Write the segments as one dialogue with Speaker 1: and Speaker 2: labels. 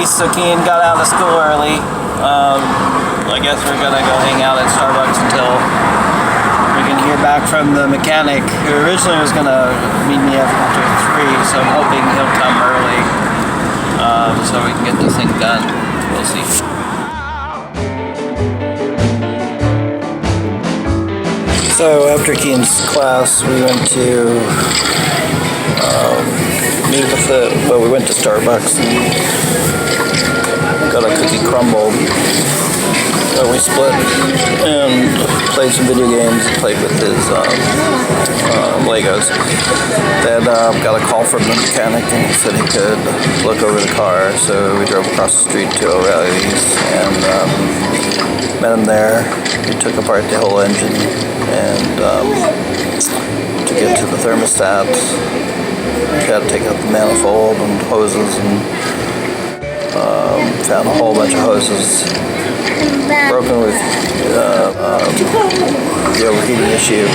Speaker 1: release, so Kean got out of school early. I guess we're gonna go hang out at Starbucks until we can hear back from the mechanic, who originally was gonna meet me after 3, so I'm hoping he'll come early, so we can get this thing done. We'll see. So after Kean's class, we went to meet with we went to Starbucks and got a cookie crumble that we split and played some video games and played with his Legos. Then got a call from the mechanic and he said he could look over the car, so we drove across the street to O'Reilly's and met him there. He took apart the whole engine and to get to the thermostat, he had to take out the manifold and hoses and found a whole bunch of hoses broken with the overheating issue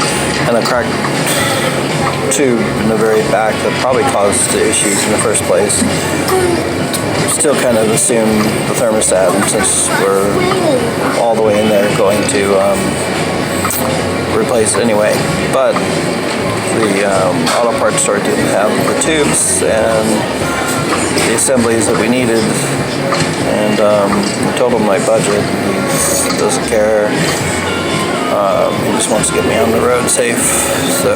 Speaker 1: and a cracked tube in the very back that probably caused the issues in the first place. Still kind of assume the thermostat, and since we're all the way in there going to replace it anyway. But the auto parts store didn't have the tubes and the assemblies that we needed, and I told him my budget. He doesn't care. He just wants to get me on the road safe. So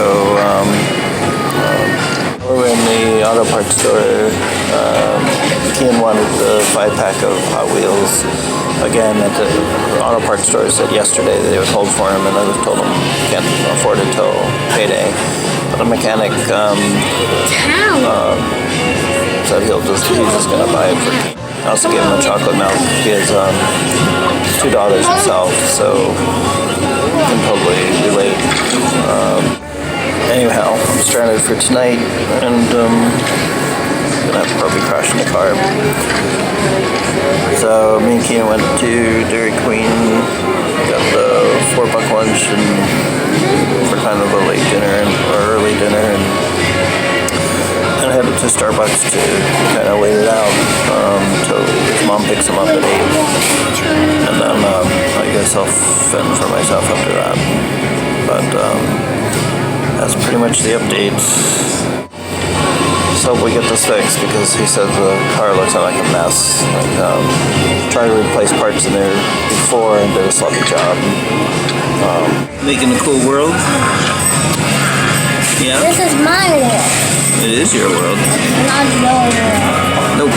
Speaker 1: we're in the auto parts store. Kean wanted the 5-pack of Hot Wheels. Again, at the auto parts store said yesterday that they would hold for him, and I just told him can't afford it till payday. But a mechanic said he's just gonna buy it for Kean. I also gave him a chocolate milk. He has 2 daughters himself, so he can totally relate. Anyhow, I'm stranded for tonight, and gonna have to probably crash in the car. So me and Kean went to Dairy Queen, got the $4 lunch and for kind of a late dinner or early dinner, and headed to Starbucks to kind of wait it out until his mom picks him up at 8, and then I guess I'll fend for myself after that. But that's pretty much the updates. So we get this fixed because he said the car looks like a mess. Tried to replace parts in there before and did a sloppy job. Making a cool world. Yeah.
Speaker 2: This is my world.
Speaker 1: It is your world.
Speaker 2: Not your world.
Speaker 1: Nope.